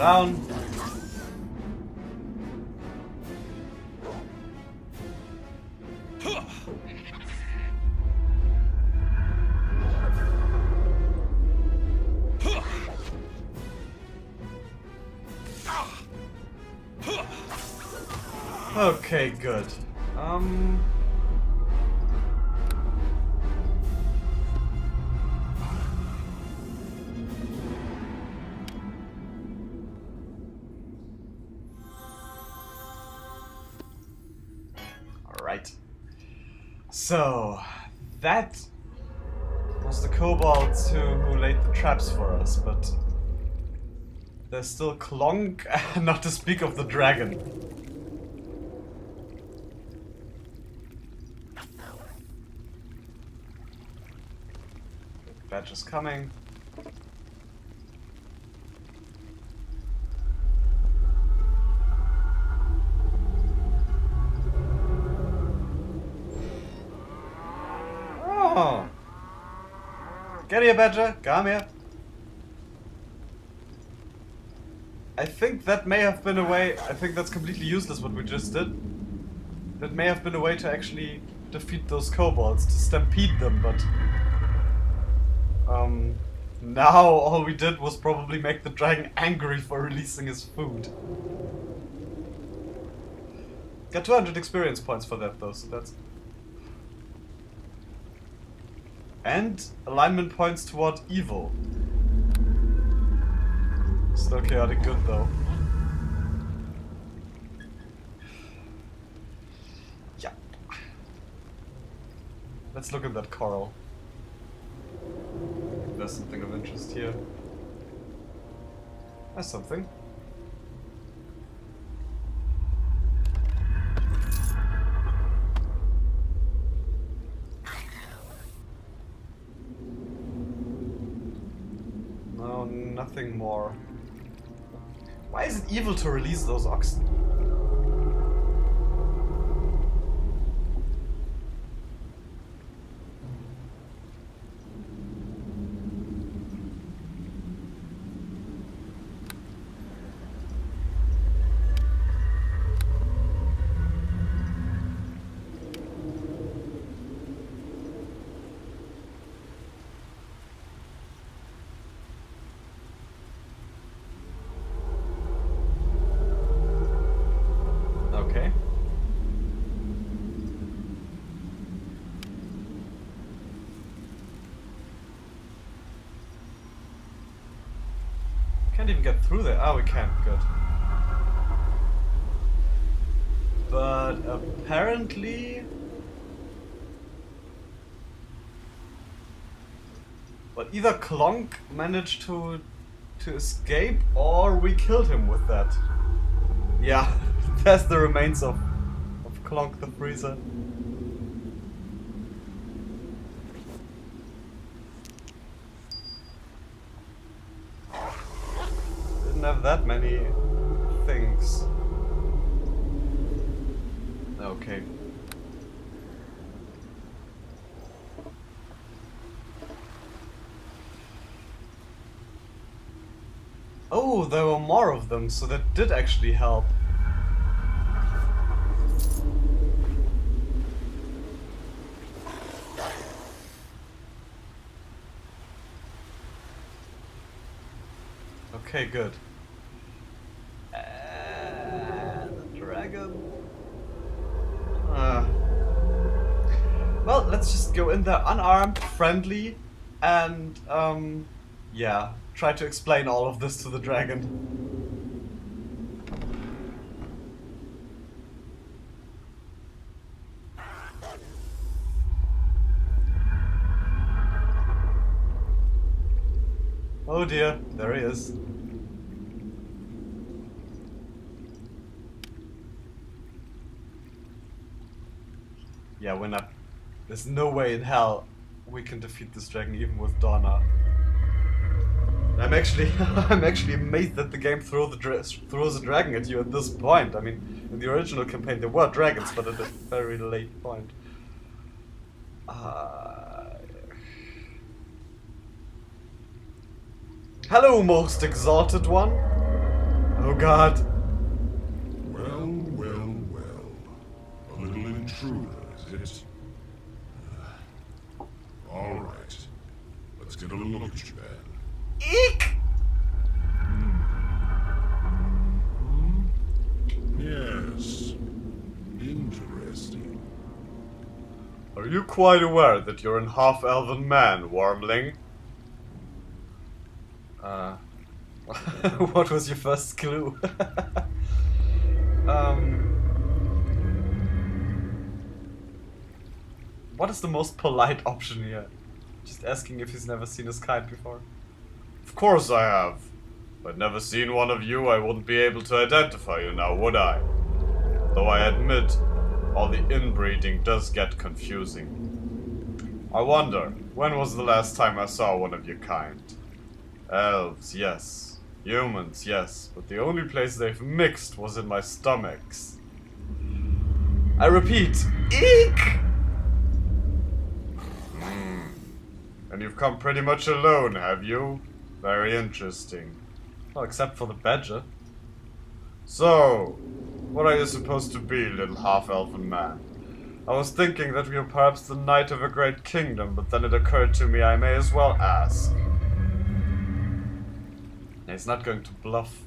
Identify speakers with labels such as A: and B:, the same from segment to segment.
A: down. Okay, good. Alright. So, that was the kobolds who laid the traps for us, but there's still Clonk, not to speak of the dragon. Badge is coming. Oh! Get here, Badger! Come here! I think that may have been a way. I think that's completely useless what we just did. That may have been a way to actually defeat those kobolds, to stampede them, but now all we did was probably make the dragon angry for releasing his food. Got 200 experience points for that though, so that's... And alignment points toward evil. Still chaotic good though. Yeah. Let's look at that coral. There's something of interest here. There's something. No, nothing more. Why is it evil to release those oxen? Okay. Can't even get through there. Oh, we can. Good. But apparently... But either Clonk managed to escape, or we killed him with that. Yeah, there's the remains of Clonk the Freezer. Didn't have that many things. Okay. Oh, there were more of them, so that did actually help. Okay, good. The dragon. Well, let's just go in there unarmed, friendly, and yeah, try to explain all of this to the dragon. Oh dear, there he is. Yeah, we're not... There's no way in hell we can defeat this dragon even with Donna. I'm actually amazed that the game throws a dragon at you at this point. I mean, in the original campaign there were dragons, but at a very late point. Hello, most exalted one. Oh God.
B: Well, well, well. A little intruder, is it? All right. Let's get a look at you then.
A: Eek!
B: Yes. Interesting.
A: Are you quite aware that you're an half-elven man, wormling? What was your first clue? What is the most polite option here? Just asking if he's never seen his kind before. Of course I have. If I'd never seen one of you, I wouldn't be able to identify you now, would I? Though I admit, all the inbreeding does get confusing. I wonder, when was the last time I saw one of your kind? Elves, yes. Humans, yes. But the only place they've mixed was in my stomachs. I repeat, eek! And you've come pretty much alone, have you? Very interesting. Well, except for the badger. So, what are you supposed to be, little half-elven man? I was thinking that you're perhaps the knight of a great kingdom, but then it occurred to me I may as well ask. He's not going to bluff.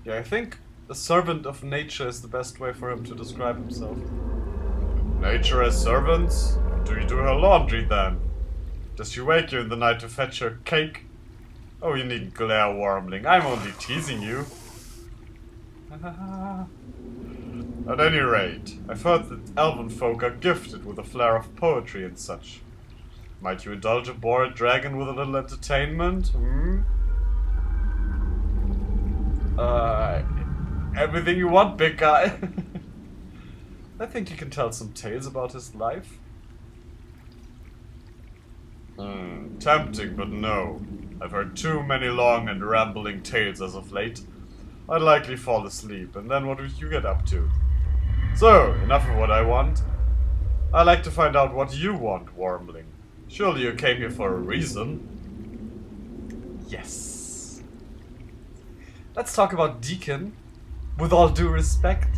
A: Yeah, I think a servant of nature is the best way for him to describe himself. Nature as servants? Do you do her laundry then? Does she wake you in the night to fetch her cake? Oh, you needn't glare, wormling. I'm only teasing you. At any rate, I've heard that elven folk are gifted with a flair of poetry and such. Might you indulge a bored dragon with a little entertainment? Everything you want, big guy. I think you can tell some tales about his life. Tempting, but no. I've heard too many long and rambling tales as of late. I'd likely fall asleep, and then what would you get up to? So, enough of what I want. I'd like to find out what you want, wormling. Surely you came here for a reason. Yes. Let's talk about Deacon, with all due respect.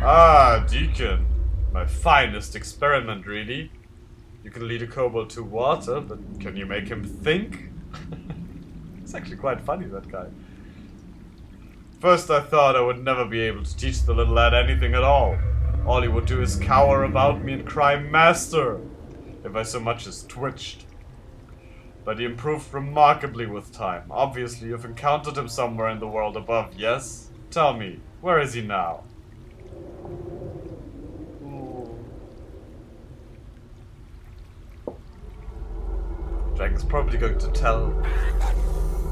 A: Ah, Deacon. My finest experiment, really. You can lead a kobold to water, but can you make him think? It's actually quite funny, that guy. First I thought I would never be able to teach the little lad anything at all. All he would do is cower about me and cry, "Master!" if I so much as twitched. But he improved remarkably with time. Obviously you've encountered him somewhere in the world above, yes? Tell me, where is he now? Dragon's probably going to tell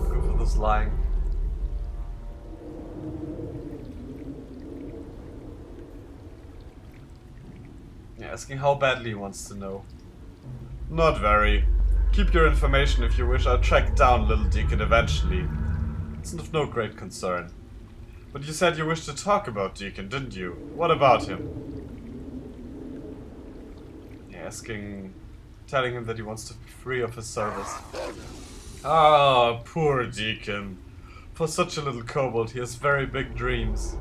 A: Goofuth is lying. Yeah, asking how badly he wants to know. Not very. Keep your information if you wish. I'll track down little Deacon eventually. It's of no great concern. But you said you wished to talk about Deacon, didn't you? What about him? Yeah, telling him that he wants to be free of his service. Ah, poor Deacon. For such a little kobold, he has very big dreams.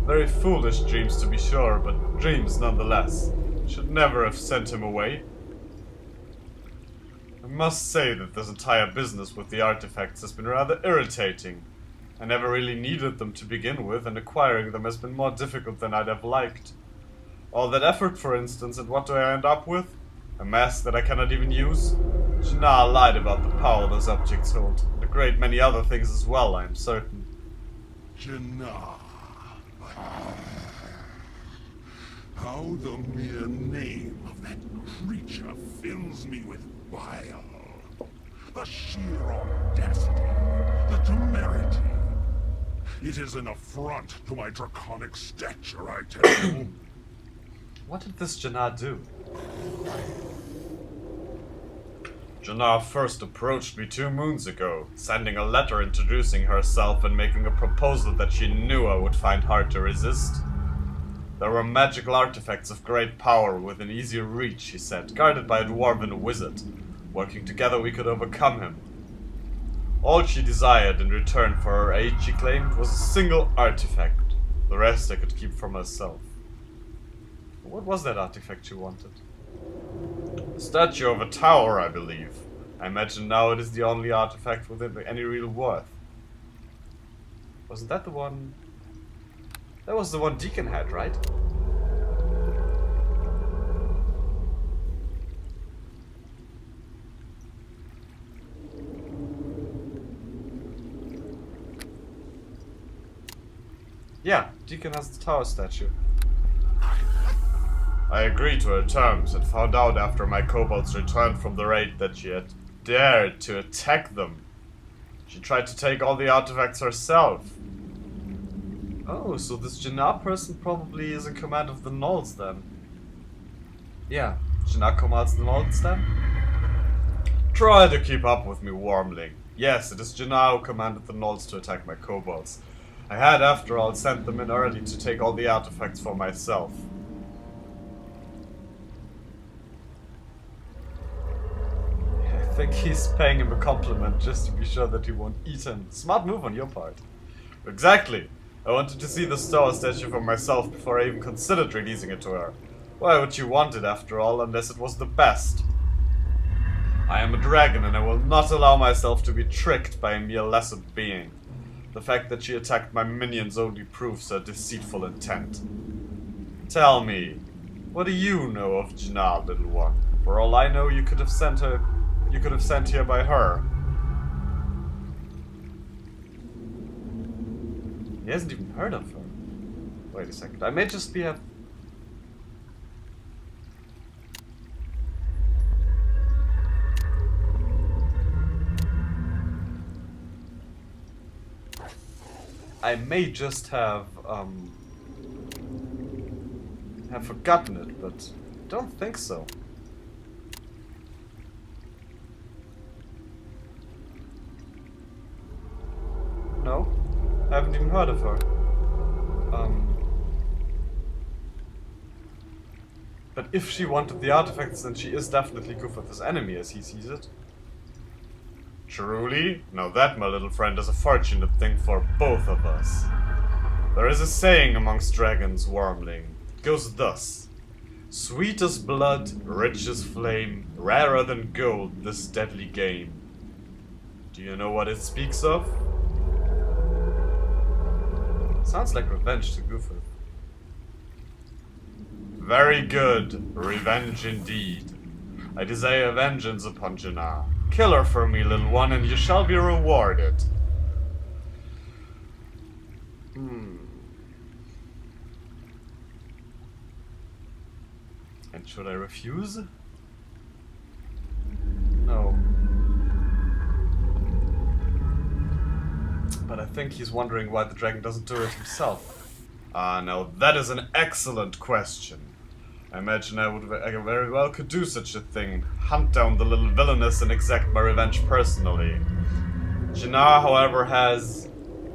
A: Very foolish dreams, to be sure, but dreams nonetheless. Should never have sent him away. I must say that this entire business with the artifacts has been rather irritating. I never really needed them to begin with, and acquiring them has been more difficult than I'd have liked. All that effort, for instance, and what do I end up with? A mask that I cannot even use? Jannar lied about the power those objects hold, and a great many other things as well, I am certain.
B: Jannar. How the mere name of that creature fills me with bile. The sheer audacity, the temerity. It is an affront to my draconic stature, I tell you.
A: What did this Jannar do? Jannar first approached me 2 moons ago, sending a letter introducing herself and making a proposal that she knew I would find hard to resist. There were magical artifacts of great power within easy reach, he said, guarded by a dwarf and a wizard. Working together we could overcome him. All she desired in return for her aid, she claimed, was a single artifact. The rest I could keep for myself. What was that artifact she wanted? A statue of a tower, I believe. I imagine now it is the only artifact with any real worth. Wasn't that the one... That was the one Deacon had, right? Yeah, Deacon has the tower statue. I agreed to her terms and found out after my kobolds returned from the raid that she had dared to attack them. She tried to take all the artifacts herself. Oh, so this Jannar person probably is in command of the Gnolls then. Yeah, Jannar commands the Gnolls then? Try to keep up with me, Wormling. Yes, it is Jannar who commanded the Gnolls to attack my kobolds. I had, after all, sent them in early to take all the artifacts for myself. I think he's paying him a compliment just to be sure that he won't eat him. Smart move on your part. Exactly. I wanted to see the tower statue for myself before I even considered releasing it to her. Why would she want it, after all, unless it was the best? I am a dragon, and I will not allow myself to be tricked by a mere lesser being. The fact that she attacked my minions only proves her deceitful intent. Tell me, what do you know of Jannar, little one? For all I know, you could have sent here by her. He hasn't even heard of her. Wait a second, I may just be a... I may just have forgotten it, but don't think so. No, I haven't even heard of her. But if she wanted the artifacts, then she is definitely Goofuth's enemy as he sees it. Truly? Now that, my little friend, is a fortunate thing for both of us. There is a saying amongst dragons, Wormling. It goes thus. Sweet as blood, rich as flame, rarer than gold, this deadly game. Do you know what it speaks of? Sounds like revenge to Goofuth. Very good. Revenge indeed. I desire vengeance upon Jannar. Kill her for me, little one, and you shall be rewarded. And should I refuse? No. But I think he's wondering why the dragon doesn't do it himself. Ah, now that is an excellent question. I imagine I very well could do such a thing. Hunt down the little villainess and exact my revenge personally. Jannar, however, has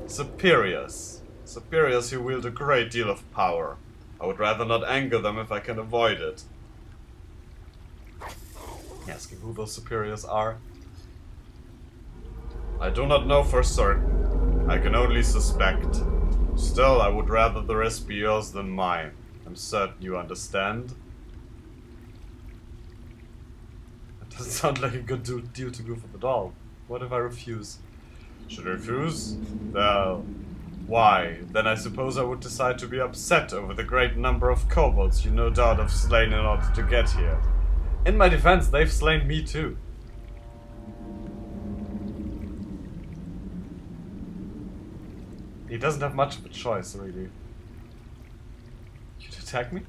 A: superiors. Superiors who wield a great deal of power. I would rather not anger them if I can avoid it. Asking who those superiors are. I do not know for certain. I can only suspect. Still, I would rather the risk be yours than mine. I'm certain you understand. That doesn't sound like a good deal to Goofuth at all. What if I refuse? Should I refuse? Well, why? Then I suppose I would decide to be upset over the great number of kobolds you no doubt have slain in order to get here. In my defense, they've slain me too. He doesn't have much of a choice, really. You'd attack me?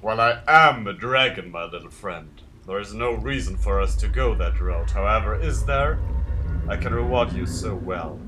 A: Well, I am a dragon, my little friend. There is no reason for us to go that route. However, is there? I can reward you so well.